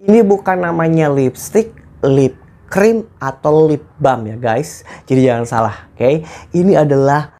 Ini bukan namanya lipstick, lip cream, atau lip balm ya guys. Jadi jangan salah, oke? Ini adalah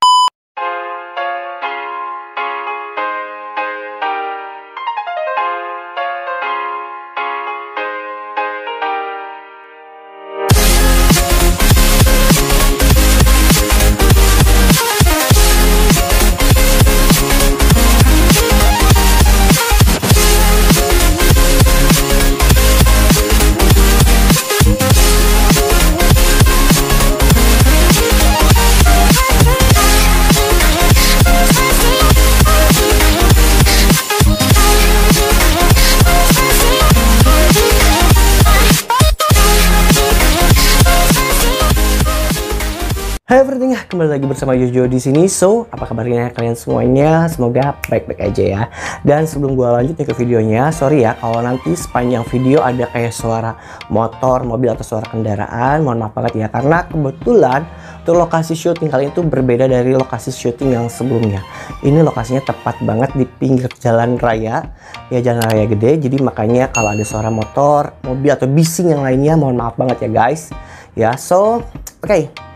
Hai everything, kembali lagi bersama Jojo di sini. So, apa kabarnya kalian semuanya? Semoga baik-baik aja ya. Dan sebelum gua lanjut nih ke videonya, sorry ya kalau nanti sepanjang video ada kayak suara motor, mobil atau suara kendaraan. Mohon maaf banget ya, karena kebetulan untuk lokasi syuting kali itu berbeda dari lokasi syuting yang sebelumnya. Ini lokasinya tepat banget di pinggir jalan raya, ya jalan raya gede. Jadi makanya kalau ada suara motor, mobil atau bising yang lainnya, mohon maaf banget ya guys. Ya, so oke.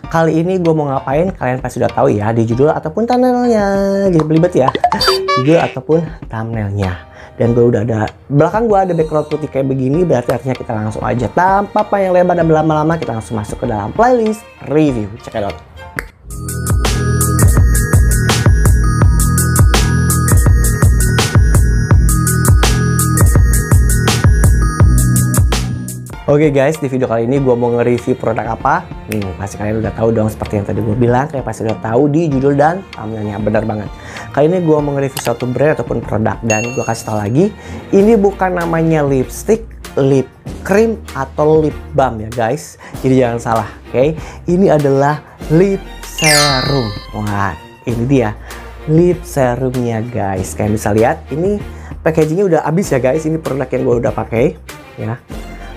Kali ini gue mau ngapain, kalian pasti udah tahu ya di judul ataupun thumbnailnya. Belibet ya, judul ataupun thumbnailnya. Dan gue udah ada, belakang gue ada background putih kayak begini, berarti artinya kita langsung aja tanpa panjang lebar dan berlama-lama, kita langsung masuk ke dalam playlist review. Check it out. Oke guys, di video kali ini gue mau nge-review produk apa? Pasti kalian udah tahu dong, seperti yang tadi gue bilang, kalian pasti udah tahu di judul dan thumbnailnya, benar banget. Kali ini gue mau nge-review suatu brand ataupun produk, dan gue kasih tau lagi, ini bukan namanya lipstick, lip cream, atau lip balm ya guys. Jadi jangan salah, oke? Ini adalah lip serum. Wah, ini dia lip serumnya guys. Kalian bisa lihat, ini packagingnya udah habis ya guys. Ini produk yang gue udah pakai, ya.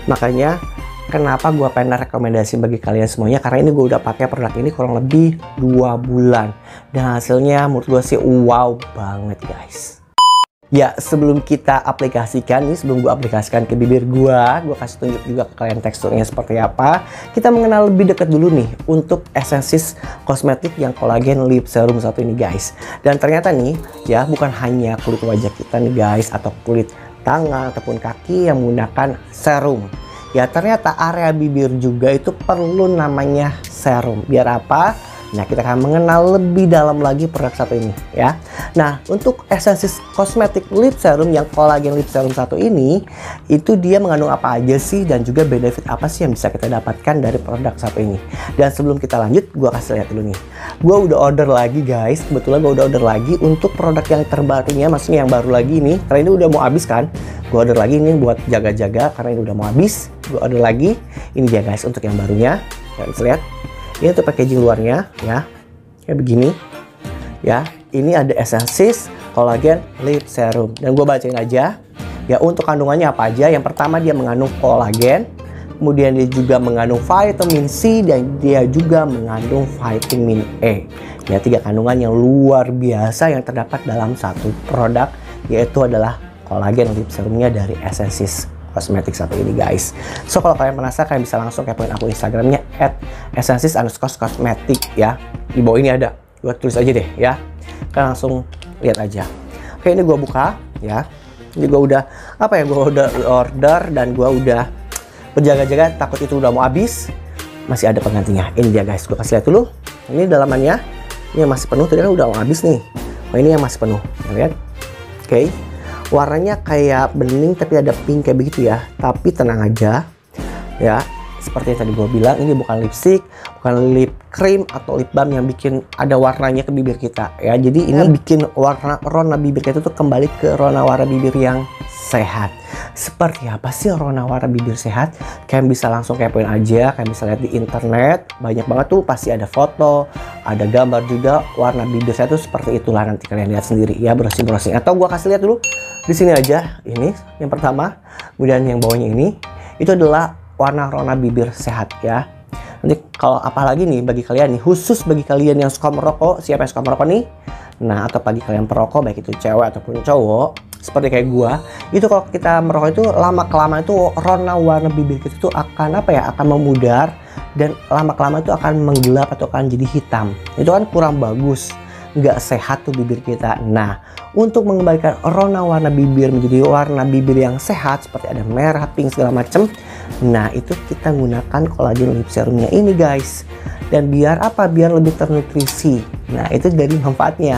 Makanya kenapa gue pengen rekomendasi bagi kalian semuanya, karena ini gue udah pakai produk ini kurang lebih 2 bulan dan hasilnya menurut gue sih wow banget guys. Ya, sebelum kita aplikasikan nih, sebelum gue aplikasikan ke bibir gue kasih tunjuk juga ke kalian teksturnya seperti apa. Kita mengenal lebih dekat dulu nih untuk Essence kosmetik yang kolagen lip serum satu ini guys. Dan ternyata nih ya, bukan hanya kulit wajah kita nih guys, atau kulit tangan ataupun kaki yang menggunakan serum. Ya, ternyata area bibir juga itu perlu namanya serum. Biar apa? Nah, kita akan mengenal lebih dalam lagi produk satu ini ya. Nah, untuk Essence Cosmetic Lip Serum yang kolagen lip serum satu ini, itu dia mengandung apa aja sih, dan juga benefit apa sih yang bisa kita dapatkan dari produk satu ini. Dan sebelum kita lanjut, gua kasih lihat dulu nih. Gua udah order lagi guys. Kebetulan gua udah order lagi untuk produk yang terbarunya, maksudnya yang baru lagi nih. Karena ini udah mau habis kan. Gua order lagi ini buat jaga-jaga karena ini udah mau habis. Gua order lagi. Ini dia guys untuk yang barunya. Kalian bisa lihat. Ini tuh packaging luarnya ya, kayak begini ya. Ini ada Essence Collagen Lip Serum, dan gue bacain aja ya untuk kandungannya apa aja. Yang pertama, dia mengandung kolagen, kemudian dia juga mengandung vitamin C, dan dia juga mengandung vitamin E. Ya, 3 kandungan yang luar biasa yang terdapat dalam satu produk, yaitu adalah kolagen lip serumnya dari Essence Kosmetik satu ini guys. So, kalau kalian penasaran, kalian bisa langsung kepoin akun Instagramnya @essence_cosmetic ya. Di bawah ini ada, gue tulis aja deh ya. Kalian langsung lihat aja. Oke, ini gue buka ya. Ini gue udah gue udah order, dan gue udah berjaga-jaga takut itu udah mau habis. Masih ada penggantinya. Ini dia guys, gue kasih lihat dulu. Ini dalamannya, ini yang masih penuh. Tadi kan udah mau habis nih. Oh, ini yang masih penuh, lihat. Oke. Warnanya kayak bening tapi ada pink kayak begitu ya. Tapi tenang aja ya, seperti yang tadi gue bilang, ini bukan lipstick, bukan lip cream atau lip balm yang bikin ada warnanya ke bibir kita ya. Jadi ini bikin rona bibir kita tuh kembali ke rona warna bibir yang sehat. Seperti apa sih rona warna bibir sehat? Kalian bisa langsung kepoin aja, kalian bisa lihat di internet. Banyak banget tuh, pasti ada foto, ada gambar juga warna bibir saya tuh seperti itulah. Nanti kalian lihat sendiri ya, browsing-browsing. Atau gua kasih lihat dulu di sini aja. Ini yang pertama, kemudian yang bawahnya ini itu adalah warna rona bibir sehat ya. Nanti kalau apalagi nih bagi kalian nih, khusus bagi kalian yang suka merokok, siapa yang suka merokok nih? Nah, atau bagi kalian perokok, baik itu cewek ataupun cowok, seperti kayak gua, itu kalau kita merokok itu lama-kelamaan itu warna bibir kita itu akan apa ya, akan memudar dan lama-kelamaan itu akan menggelap atau akan jadi hitam. Itu kan kurang bagus, nggak sehat tuh bibir kita. Nah, untuk mengembalikan warna bibir menjadi warna bibir yang sehat seperti ada merah, pink segala macem, nah itu kita gunakan kolagen lip serumnya ini guys. Dan biar apa? Biar lebih ternutrisi. Nah, itu dari manfaatnya.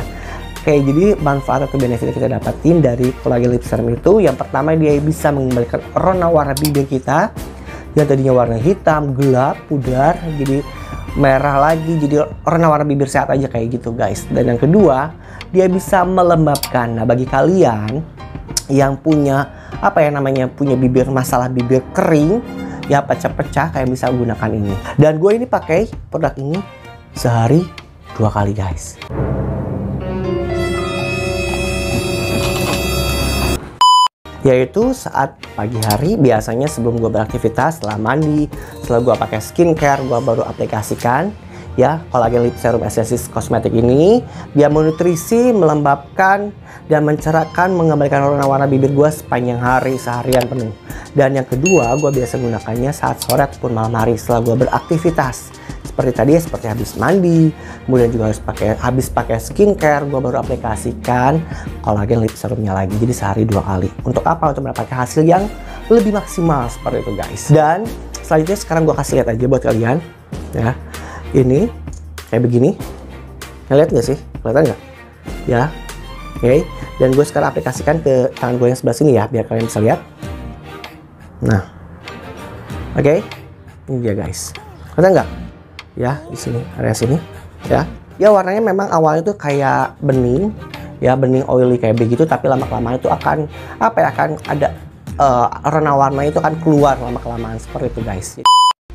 Oke, jadi manfaat atau benefit yang kita dapatin dari kolagen lip serum itu, yang pertama dia bisa mengembalikan warna bibir kita yang tadinya warna hitam, gelap, pudar, jadi merah lagi, jadi warna bibir sehat aja kayak gitu guys. Dan yang kedua, dia bisa melembabkan. Nah, bagi kalian yang punya apa ya namanya, punya masalah bibir kering ya, pecah-pecah, kayak bisa gunakan ini. Dan gue ini pakai produk ini sehari 2 kali guys. Yaitu saat pagi hari, biasanya sebelum gue beraktivitas, setelah mandi, setelah gue pakai skincare, gue baru aplikasikan ya kolagen lip serum Essensis Kosmetik ini. Dia menutrisi, melembabkan, dan mencerahkan, mengembalikan warna bibir gue sepanjang hari, seharian penuh. Dan yang kedua, gue biasa gunakannya saat sore ataupun malam hari setelah gue beraktivitas. Seperti tadi, seperti habis mandi, kemudian juga habis pakai skincare, gue baru aplikasikan kolagen lip serumnya lagi. Jadi sehari 2 kali. Untuk apa? Untuk mendapatkan hasil yang lebih maksimal seperti itu guys. Dan selanjutnya sekarang gue kasih lihat aja buat kalian ya. Ini kayak begini. Lihat nggak sih? Kelihatan nggak? Ya. Oke. Dan gue sekarang aplikasikan ke tangan gue yang sebelah sini ya, biar kalian bisa lihat. Nah. Oke. Ini dia guys. Kelihatan nggak? Ya, di sini, area sini ya. Ya, warnanya memang awalnya tuh kayak bening ya, bening oily kayak begitu, tapi lama-kelamaan itu akan apa ya, akan ada warna itu akan keluar lama-kelamaan seperti itu guys.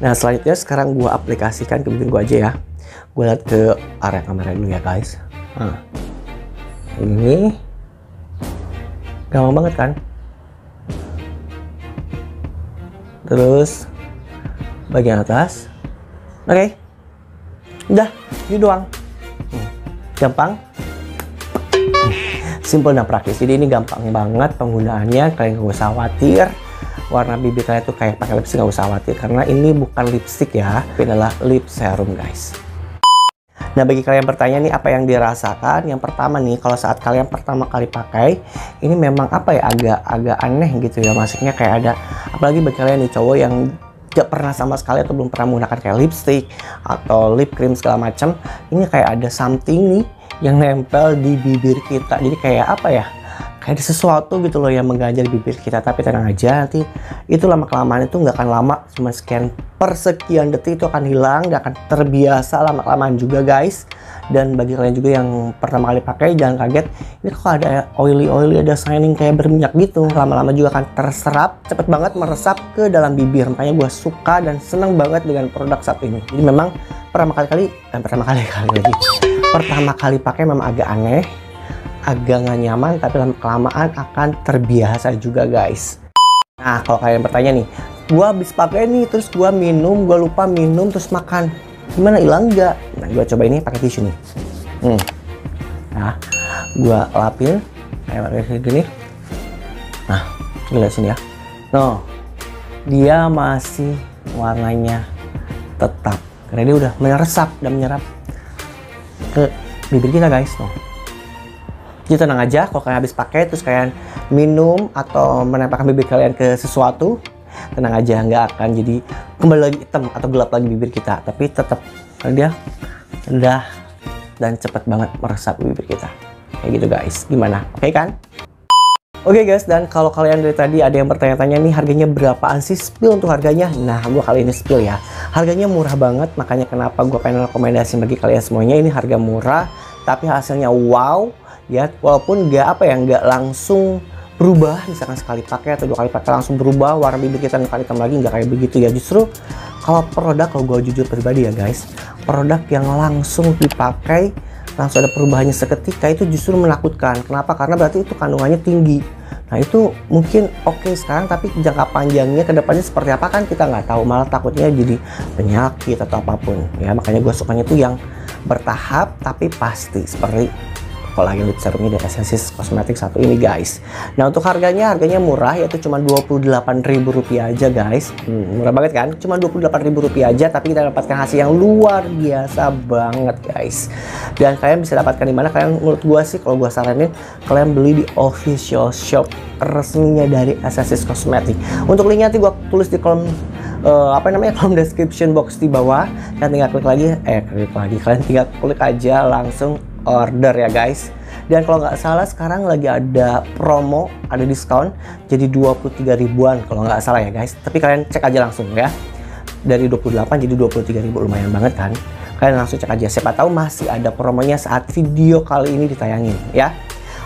Nah, selanjutnya sekarang gua aplikasikan ke bibir gua aja ya. Gua lihat ke area kamera dulu ya guys. Nah, ini gampang banget kan? Terus bagian atas. Oke. Udah, ini doang. Gampang, simple dan praktis. Jadi ini gampang banget penggunaannya. Kalian gak usah khawatir warna bibir kalian tuh kayak pakai lipstick, gak usah khawatir karena ini bukan lipstick ya, ini adalah lip serum guys. Nah, bagi kalian yang bertanya nih apa yang dirasakan, yang pertama nih, kalau saat kalian pertama kali pakai ini memang apa ya, agak aneh gitu ya, maksudnya kayak ada, apalagi bagi kalian nih cowok yang gak pernah sama sekali atau belum pernah menggunakan kayak lipstick atau lip cream segala macam, ini kayak ada something nih yang nempel di bibir kita. Jadi kayak apa ya, kayak ada sesuatu gitu loh yang mengganjal bibir kita. Tapi tenang aja, nanti itu lama-kelamaan itu nggak akan lama, cuma sekian detik itu akan hilang, nggak akan terbiasa lama-kelamaan juga guys. Dan bagi kalian juga yang pertama kali pakai, jangan kaget, ini kok ada oily, ada shining kayak berminyak gitu. Lama-lama juga akan terserap, cepet banget meresap ke dalam bibir. Makanya gue suka dan seneng banget dengan produk satu ini. Jadi memang pertama kali pakai memang agak aneh, agak nggak nyaman, tapi lama-kelamaan akan terbiasa juga guys. Nah, kalau kalian bertanya nih, gue habis pakai nih, terus gue minum, gue lupa minum, terus makan, gimana, hilang nggak? Nah, gue coba ini pakai tisu nih. Nah, gue lapin kayak gini. Nah, lihat sini ya. No, dia masih warnanya tetap karena dia udah meresap dan menyerap ke bibir kita guys. No. Jadi tenang aja, kalau kalian habis pakai terus kalian minum atau menempelkan bibir kalian ke sesuatu, tenang aja, nggak akan jadi kembali lagi hitam atau gelap lagi bibir kita, tapi tetap dia rendah dan cepat banget meresap bibir kita kayak gitu guys. Gimana, oke kan? Oke guys, dan kalau kalian dari tadi ada yang bertanya-tanya nih harganya berapaan sih, spill untuk harganya. Nah, gua kali ini spill ya, harganya murah banget, makanya kenapa gua pengen rekomendasi bagi kalian semuanya. Ini harga murah tapi hasilnya wow ya, walaupun nggak langsung berubah, misalkan sekali pakai atau 2 kali pakai langsung berubah warna bibir kita nggak hitam lagi, nggak kayak begitu ya. Justru kalau gue jujur pribadi ya guys, produk yang langsung dipakai langsung ada perubahannya seketika itu justru menakutkan. Kenapa? Karena berarti itu kandungannya tinggi. Nah, itu mungkin oke sekarang, tapi jangka panjangnya kedepannya seperti apa kan kita nggak tahu, malah takutnya jadi penyakit atau apapun ya. Makanya gue sukanya tuh yang bertahap tapi pasti, seperti collagen lip serumnya dari Essensis Cosmetics satu ini guys. Nah untuk harganya murah, yaitu cuma Rp28.000 aja guys. Murah banget kan, cuma Rp28.000 aja, tapi kita dapatkan hasil yang luar biasa banget guys. Dan kalian bisa dapatkan di mana? Kalian, menurut gua sih, kalau gua saranin kalian beli di official shop resminya dari Essensis Cosmetics. Untuk linknya nanti gua tulis di kolom kolom description box di bawah. Kalian tinggal klik lagi, kalian tinggal klik aja langsung order ya guys. Dan kalau nggak salah sekarang lagi ada promo, ada diskon jadi 23 ribuan kalau nggak salah ya guys. Tapi kalian cek aja langsung ya, dari 28 jadi 23 ribu, lumayan banget kan. Kalian langsung cek aja, siapa tahu masih ada promonya saat video kali ini ditayangin ya.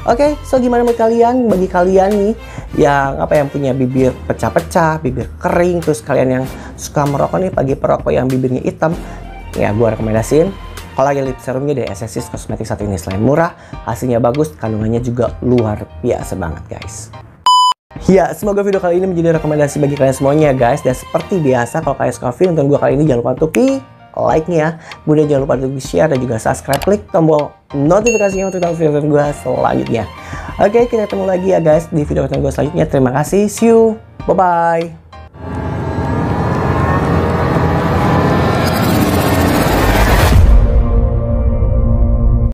Oke, so gimana menurut kalian? Bagi kalian nih yang punya bibir pecah-pecah, bibir kering, terus kalian yang suka merokok nih, pagi perokok yang bibirnya hitam, ya gue rekomendasiin collagen lip serumnya dari Essensis Cosmetics satu ini. Selain murah, hasilnya bagus, kandungannya juga luar biasa banget guys. Ya, semoga video kali ini menjadi rekomendasi bagi kalian semuanya guys. Dan seperti biasa, kalau kalian suka video nonton gue kali ini, jangan lupa untuk like-nya, kemudian jangan lupa untuk share dan juga subscribe, klik tombol notifikasinya untuk tahu video gue selanjutnya. Oke, kita ketemu lagi ya guys di video gue selanjutnya. Terima kasih, see you, bye bye.